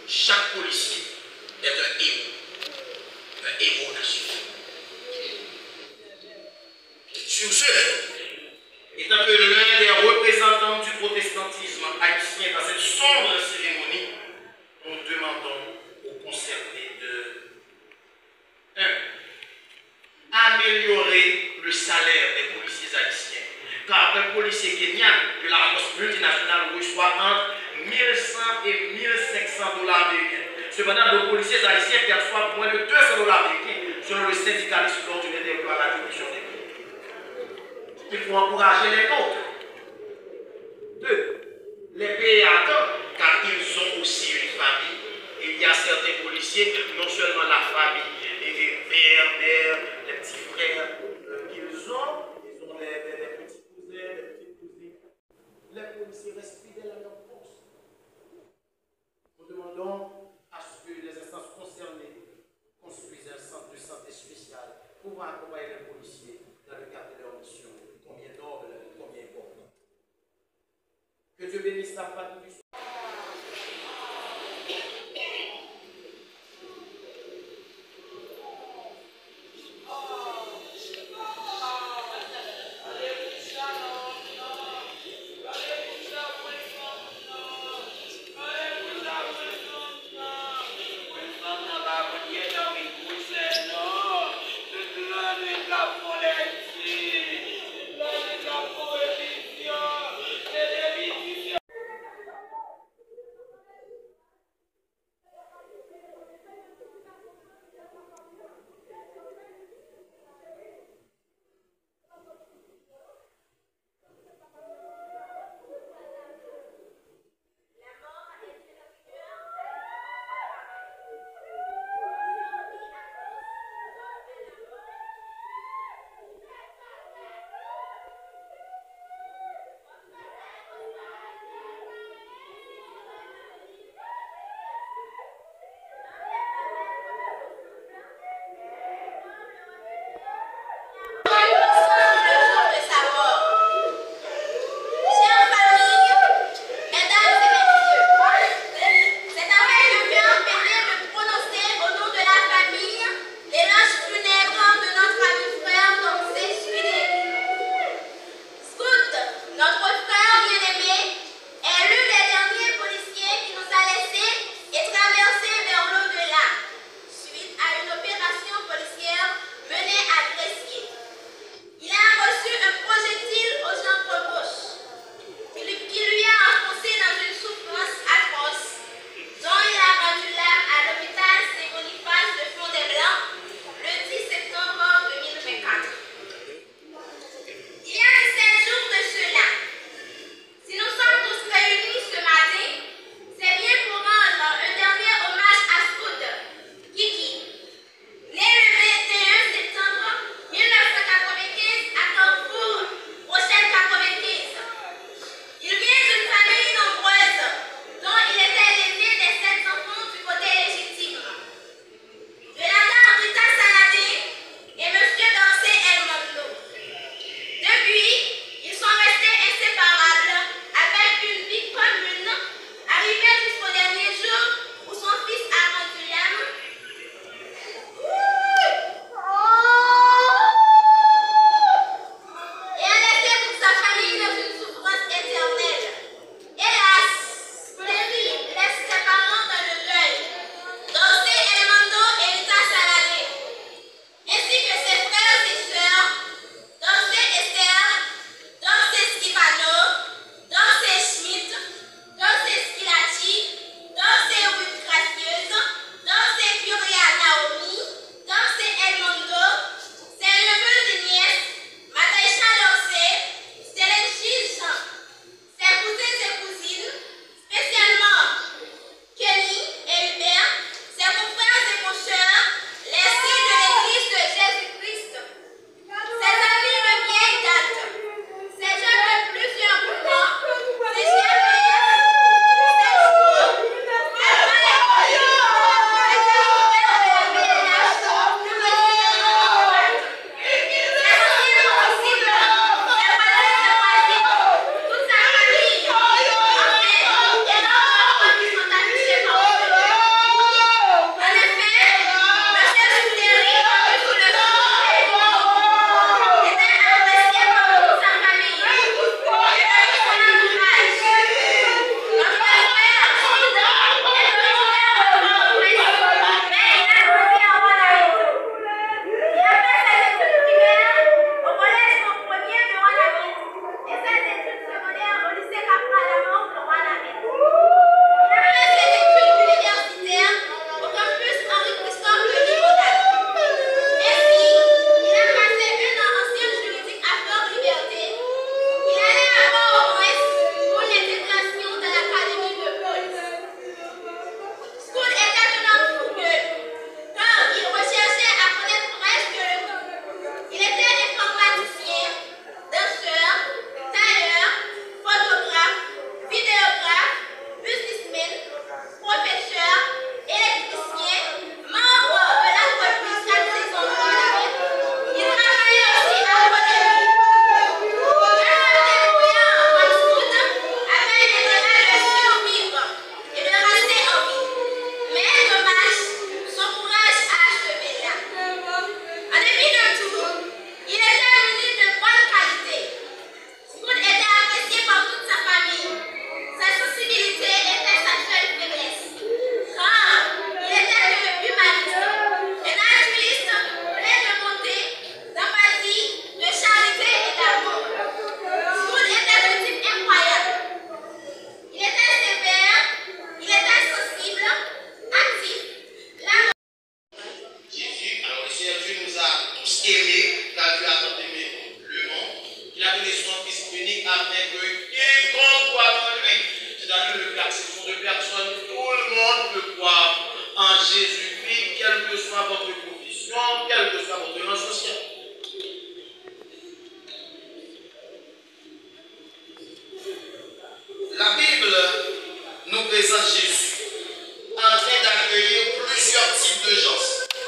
chaque policier est un héros national. Sur ce, étant que l'un des représentants du protestantisme haïtien dans cette sombre cérémonie, nous demandons aux concernés de 1. Améliorer le salaire des policiers haïtiens. Car un policier kenyan de la force multinationale reçoit entre 1100 et 1500 dollars américains. Cependant, nos policiers haïtiens perçoivent moins de 200 dollars américains selon le syndicaliste lors d'une interview à la direction des pays. Il faut encourager les nôtres. 2. Les pays attendent car ils ont aussi une famille. Et il y a certains policiers, non seulement la famille, les pères, mères, les petits frères qu'ils ont les petits cousins, les petites cousines. Les policiers restent fidèles à leur poste. Nous demandons à ce que les instances concernées construisent un centre de santé spécial pour accompagner les policiers dans le cadre de leur mission, combien noble, combien important. Que Dieu bénisse la famille du soir. La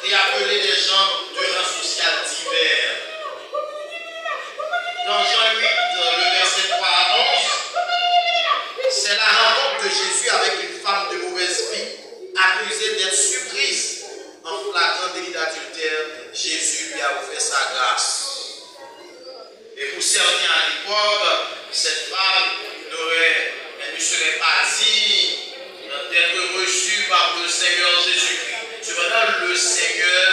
et appeler des gens de rang social divers. Dans Jean 8, le verset 3 à 11, c'est la rencontre de Jésus avec une femme de mauvaise vie, accusée d'être surprise en flagrant délit d'adultère. Jésus lui a offert sa grâce. Et pour certains à l'époque, cette femme ne serait pas digne d'être reçue par le Seigneur Jésus-Christ. Cependant, le Seigneur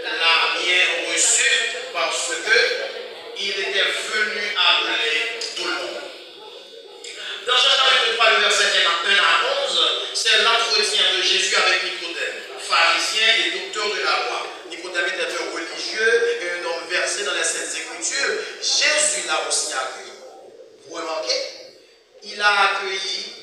l'a bien reçu parce qu'il était venu appeler tout le monde. Dans Jean chapitre 3, le verset 1 à 11, c'est l'entretien de Jésus avec Nicodème, pharisien et docteur de la loi. Nicodème était un religieux et un homme versé dans les Saintes Écritures. Jésus l'a aussi accueilli. Vous remarquez? Il a accueilli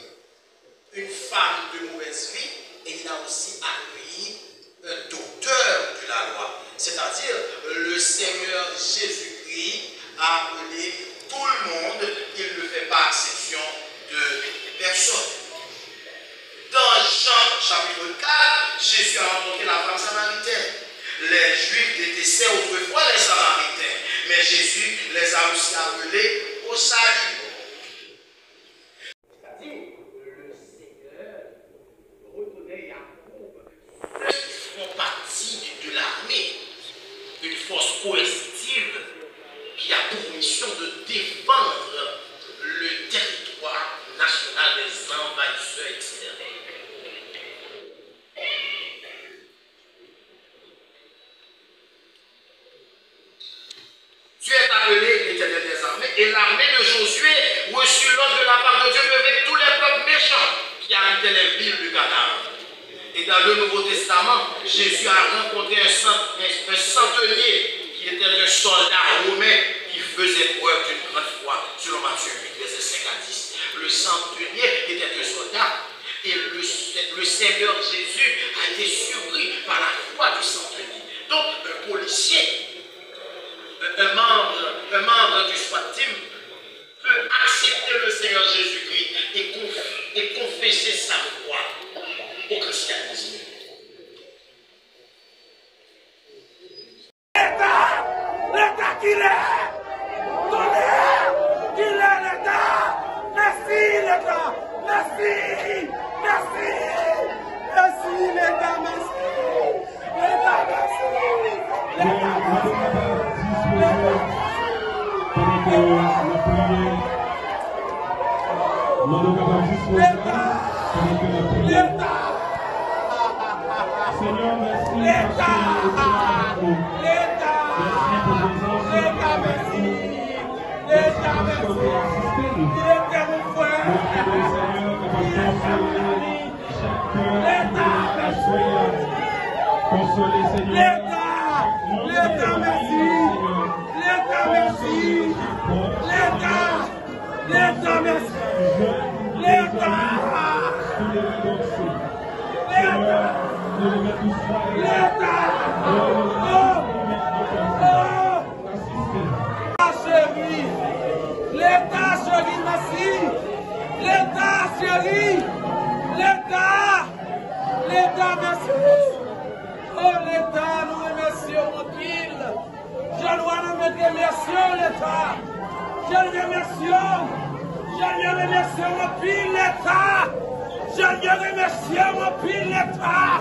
une femme de mauvaise vie et il a aussi accueilli un docteur de la loi. C'est-à-dire, le Seigneur Jésus-Christ a appelé tout le monde. Il ne fait pas exception de personne. Dans Jean chapitre 4, Jésus a rencontré la femme samaritaine. Les Juifs détestaient autrefois les Samaritains, mais Jésus les a aussi appelés au salut. C'est-à-dire, le Seigneur reconnaît Jacob, ceux qui font partie de l'armée, une force coercitive qui a pour mission de défendre le territoire national des envahisseurs extérieurs. Tu es appelé l'Éternel des armées, et l'armée de Josué reçut l'ordre de la part de Dieu avec tous les peuples méchants qui habitaient les villes du Canaan. Et dans le Nouveau Testament, Jésus a rencontré un centenier qui était un soldat romain qui faisait preuve d'une grande foi, selon Matthieu 8, verset 5 à 10. Le centenier était un soldat, et le Seigneur Jésus a été surpris par la foi du centenier. Donc, un policier, un membre du SWAT team peut accepter le Seigneur Jésus-Christ et confesser sa foi au christianisme. L'État qu'il est! Tonnerre! Qu'il est l'État! Merci l'État! Merci! Merci! Merci l'État! Merci! L'État, merci! L'État, Seigneur, merci. Consoler, Seigneur. L'État, merci. L'État, merci. L'État, merci. L'État, chérie, merci. L'État, chérie. L'État, merci. Oh, l'État, nous remercions en pile. Je dois nous remercier l'État. Je le remercie en pile l'État. Je le remercie en pile l'État.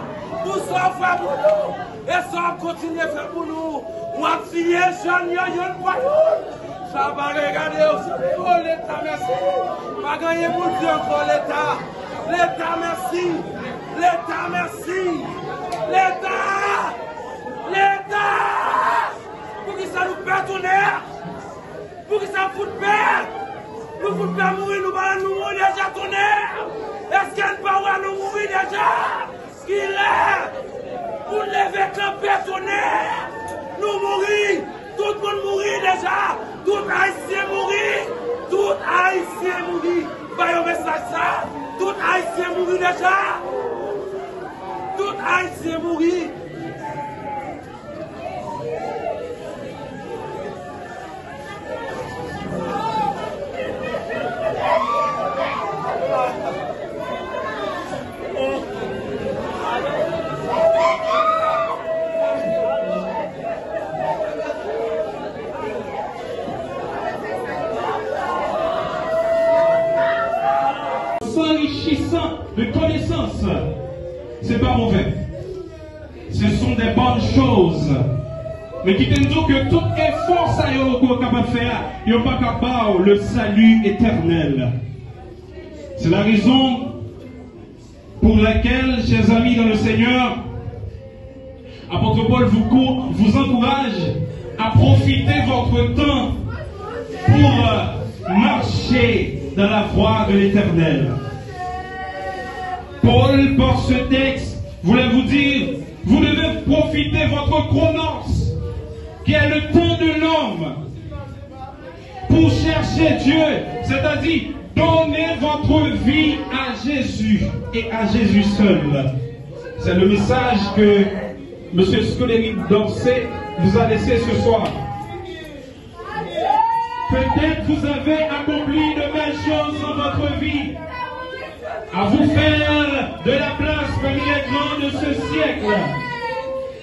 Nous sommes faits pour nous. Et ça continue à faire pour nous. Moi, si je ne vois pas. Ça va regarder aussi. Oh, l'État, merci. Pas gagner pour Dieu encore l'État. L'État, merci. L'État, merci. L'État. Pour que ça nous perd tonnerre. Pour que ça fout perdre. Nous fout perdre mourir, nous allons nous mourir déjà tonnerre. Est-ce qu'elle ne peut pas nous mourir déjà? Qu'il est. Pour lever camper tonnerre. Nous mourir. Tout le monde mourir déjà. Tout Haïtien mourir. Tout Haïtien mourir. Voyons un message ça. Tout Haïtien mourir déjà. Tout Haïtien mourir. c'est pas mauvais. Ce sont des bonnes choses. Mais qui te dit que tout effort ça y est capable de faire, il n'y a pas capable le salut éternel. C'est la raison pour laquelle, chers amis dans le Seigneur, apôtre Paul vous encourage à profiter votre temps pour marcher dans la voie de l'éternel. Paul, par ce texte, voulait vous dire, vous devez profiter de votre chronos, qui est le temps de l'homme, pour chercher Dieu, c'est-à-dire donner votre vie à Jésus et à Jésus seul. C'est le message que M. Scoléry Dorsey vous a laissé ce soir. Peut-être vous avez accompli de belles choses dans votre vie, à vous faire de la place parmi les grands de ce siècle.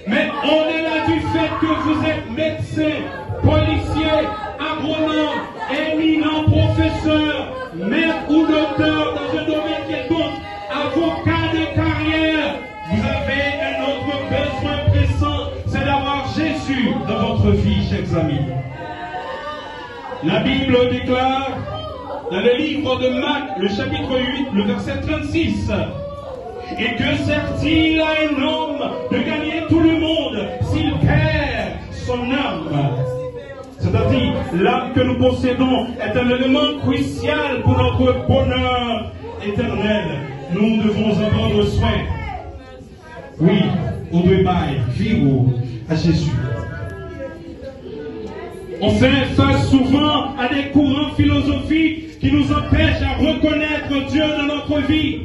Mais au-delà du fait que vous êtes médecin, policier, agronome, éminent professeur, maître ou docteur dans un domaine quelconque, avocat de carrière, vous avez un autre besoin pressant, c'est d'avoir Jésus dans votre vie, chers amis. La Bible déclare dans le livre de Marc, le chapitre 8, le verset 36, et que sert-il à un homme de gagner tout le monde s'il perd son âme? C'est-à-dire, l'âme que nous possédons est un élément crucial pour notre bonheur éternel. Nous devons en prendre soin. Oui, on doit vivre à Jésus. On fait face souvent à des courants philosophiques qui nous empêchent à reconnaître Dieu dans notre vie.